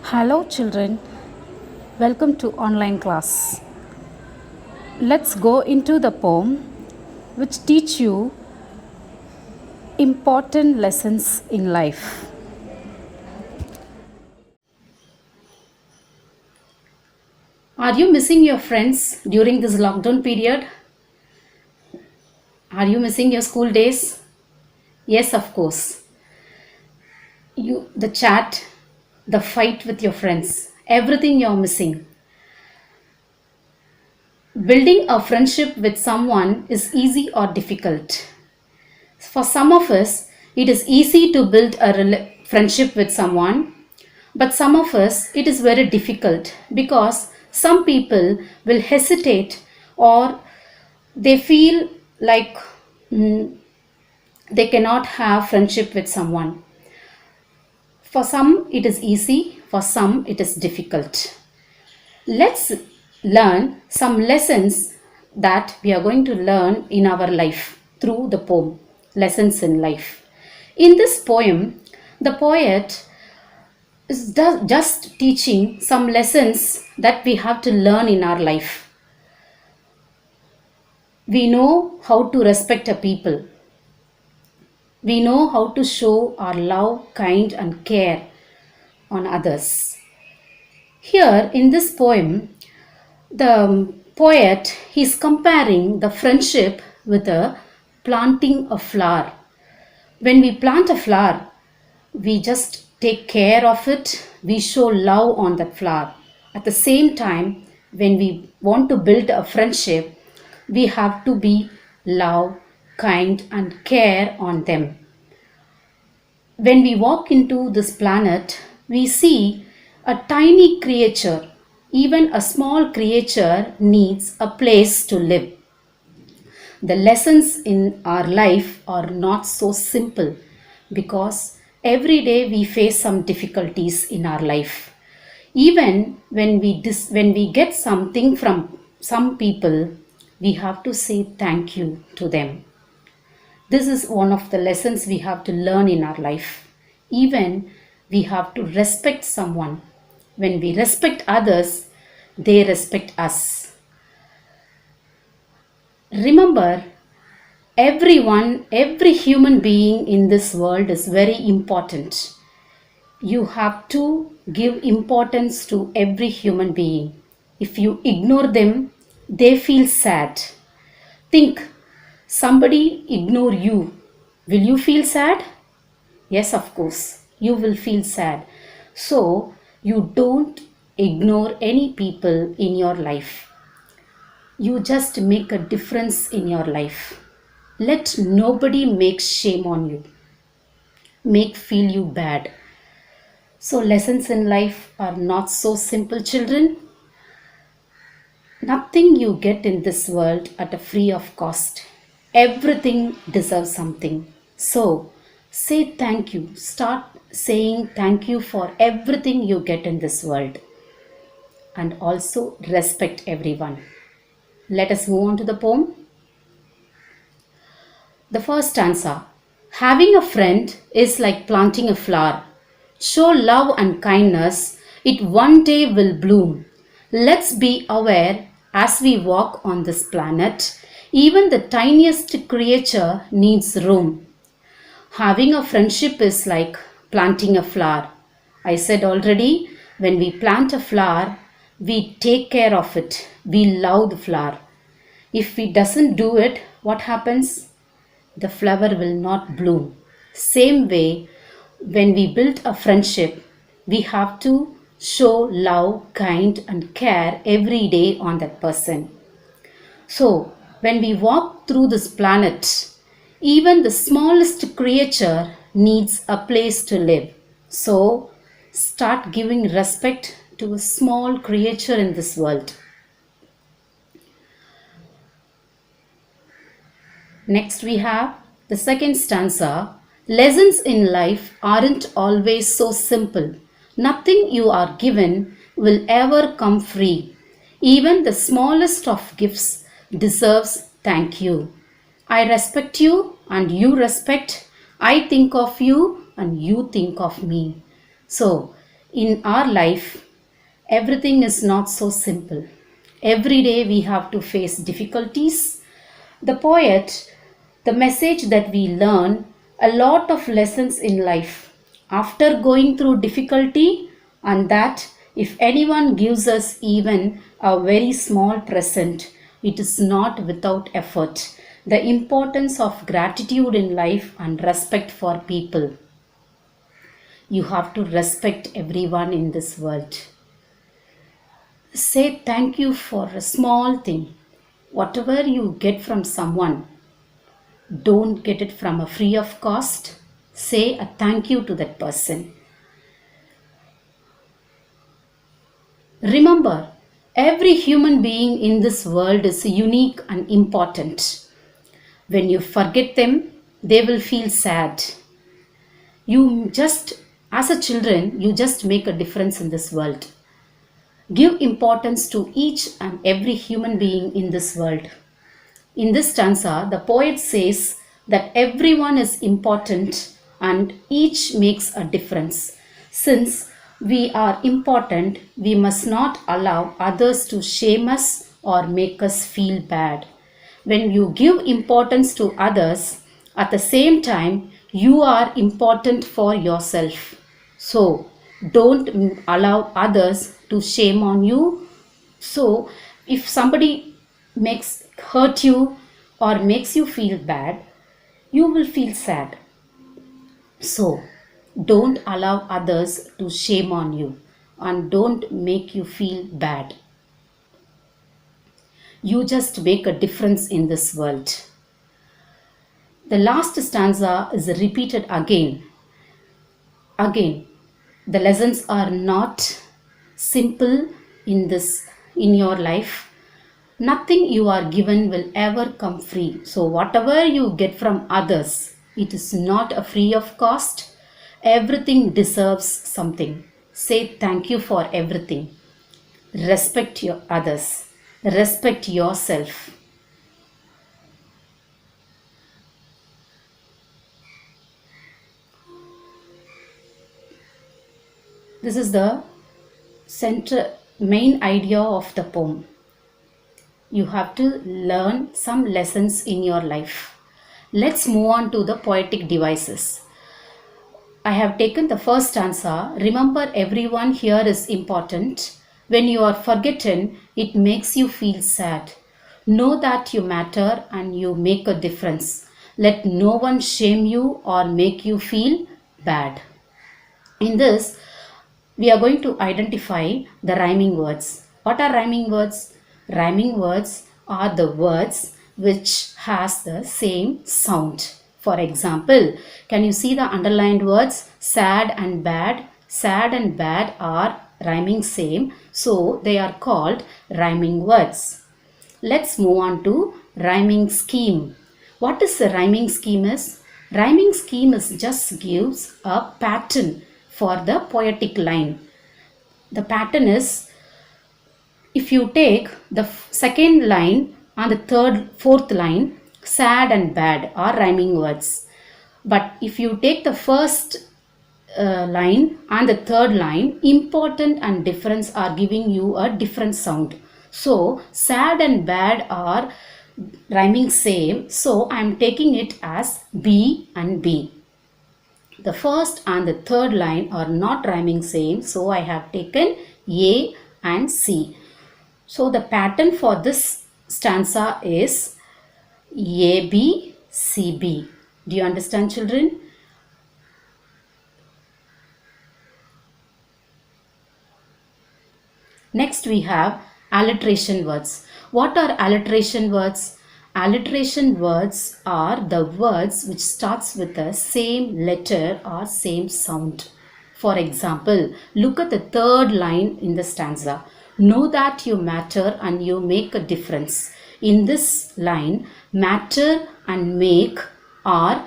Hello children, welcome to online class. Let's go into the poem which teach you important lessons in life. Are you missing your friends during this lockdown period? Are you missing your school days? Yes, of course. The chat, the fight with your friends, everything you're missing. Building a friendship with someone is easy or difficult. For some of us, it is easy to build a friendship with someone, but some of us, it is very difficult because some people will hesitate or they feel like they cannot have friendship with someone. For some, it is easy, for some, it is difficult. Let's learn some lessons that we are going to learn in our life through the poem, Lessons in Life. In this poem, the poet is just teaching some lessons that we have to learn in our life. We know how to respect a people. We know how to show our love, kind, and care on others. Here in this poem, the poet is comparing the friendship with a planting a flower. When we plant a flower, we just take care of it, we show love on that flower. At the same time, when we want to build a friendship, we have to be love, kind, and care on them. When we walk into this planet, we see a tiny creature. Even a small creature needs a place to live. The lessons in our life are not so simple because every day we face some difficulties in our life. Even when we get something from some people, we have to say thank you to them. This is one of the lessons we have to learn in our life. Even we have to respect someone. When we respect others, they respect us. Remember, every human being in this world is very important. You have to give importance to every human being. If you ignore them, they feel sad. Think, somebody ignore you. Will you feel sad? Yes, of course, you will feel sad. So, you don't ignore any people in your life. You just make a difference in your life. Let nobody make shame on you, make feel you bad. So lessons in life are not so simple, children. Nothing you get in this world at a free of cost. Everything deserves something. So say thank you. Start saying thank you for everything you get in this world. And also respect everyone. Let us move on to the poem. The first stanza. Having a friend is like planting a flower. Show love and kindness, it one day will bloom. Let's be aware as we walk on this planet, even the tiniest creature needs room. Having a friendship is like planting a flower. I said already, when we plant a flower, we take care of it. We love the flower. If we doesn't do it, what happens? The flower will not bloom. Same way, when we build a friendship, we have to show love, kind, and care every day on that person. So, when we walk through this planet, even the smallest creature needs a place to live. So, start giving respect to a small creature in this world. Next, we have the second stanza. Lessons in life aren't always so simple. Nothing you are given will ever come free. Even the smallest of gifts deserves thank you. I respect you and you respect. I think of you and you think of me. So, In our life, everything is not so simple. Every day we have to face difficulties. The poet, the message that we learn, a lot of lessons in life. After going through difficulty, and that if anyone gives us even a very small present, it is not without effort. The importance of gratitude in life and respect for people. You have to respect everyone in this world. Say thank you for a small thing. Whatever you get from someone, don't get it from a free of cost. Say a thank you to that person. Remember, every human being in this world is unique and important. When you forget them, they will feel sad. You just, as a children, you just make a difference in this world. Give importance to each and every human being in this world. In this stanza, the poet says that everyone is important and each makes a difference. Since we are important, we must not allow others to shame us or make us feel bad. When you give importance to others, at the same time, you are important for yourself. So, don't allow others to shame on you. So, if somebody hurt you or makes you feel bad, you will feel sad. So, don't allow others to shame on you and don't make you feel bad. You just make a difference in this world. The last stanza is repeated again. Again, the lessons are not simple in your life. Nothing you are given will ever come free. So whatever you get from others, it is not a free of cost. Everything deserves something. Say thank you for everything. Respect your others. Respect yourself. This is the main idea of the poem. You have to learn some lessons in your life. Let's move on to the poetic devices. I have taken the first stanza. Remember, everyone here is important. When you are forgotten, it makes you feel sad. Know that you matter and you make a difference. Let no one shame you or make you feel bad. In this, we are going to identify the rhyming words. What are rhyming words? Rhyming words are the words which has the same sound. For example, can you see the underlined words? Sad and bad. Sad and bad are rhyming same, so they are called rhyming words. Let's move on to rhyming scheme. What is a rhyming scheme is? Rhyming scheme is just gives a pattern for the poetic line. The pattern is, if you take the second line and the fourth line, sad and bad are rhyming words. But if you take the first line and the third line, important and difference are giving you a different sound. So sad and bad are rhyming same. So I am taking it as B and B. The first and the third line are not rhyming same, so I have taken A and C. So the pattern for this stanza is AB, CB. Do you understand, children? Next we have alliteration words. What are alliteration words? Alliteration words are the words which starts with the same letter or same sound. For example, look at the third line in the stanza. Know that you matter and you make a difference. In this line, matter and make are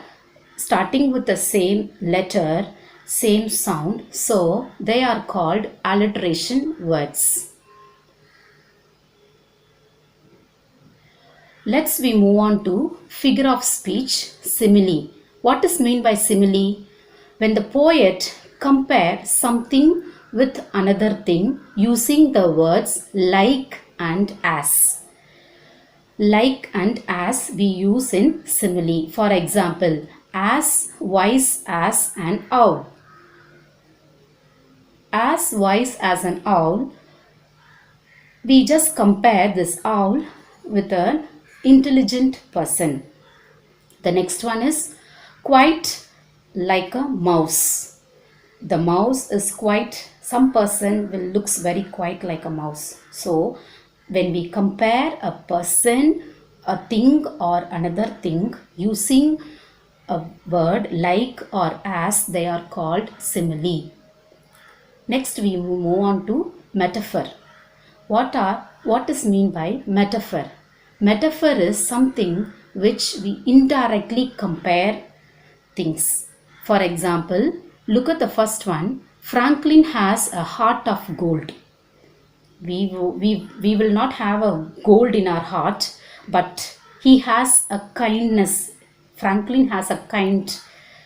starting with the same letter, same sound. So they are called alliteration words. Let's we move on to figure of speech, simile. What is meant by simile? When the poet compares something with another thing using the words like and as. Like and as we use in simile. For example, as wise as an owl. As wise as an owl, we just compare this owl with an intelligent person. The next one is quite like a mouse. The mouse is quite, some person will looks very quite like a mouse. So when we compare a person, a thing or another thing using a word like or as, they are called simile. Next we move on to metaphor. What is mean by metaphor? Metaphor is something which we indirectly compare things. For example, look at the first one. Franklin has a heart of gold. We will not have a gold in our heart, but he has a kindness. Franklin has a kind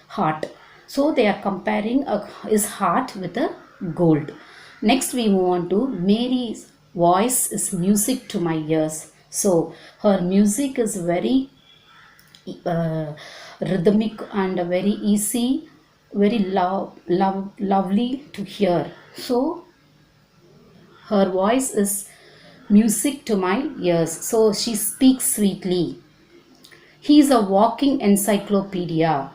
heart. So they are comparing his heart with a gold. Next we move on to Mary's voice is music to my ears. So her music is very rhythmic and very easy, very lovely to hear. So her voice is music to my ears. So she speaks sweetly. He is a walking encyclopedia.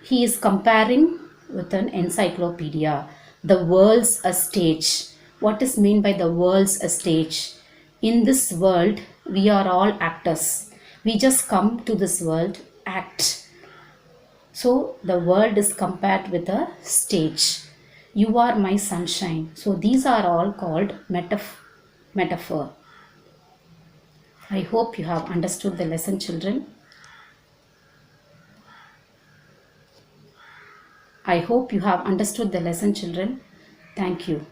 He is comparing with an encyclopedia. The world's a stage. What is meant by the world's a stage? In this world, we are all actors. We just come to this world, act. So the world is compared with a stage. You are my sunshine. So these are all called metaphor. I hope you have understood the lesson, children. I hope you have understood the lesson, children. Thank you.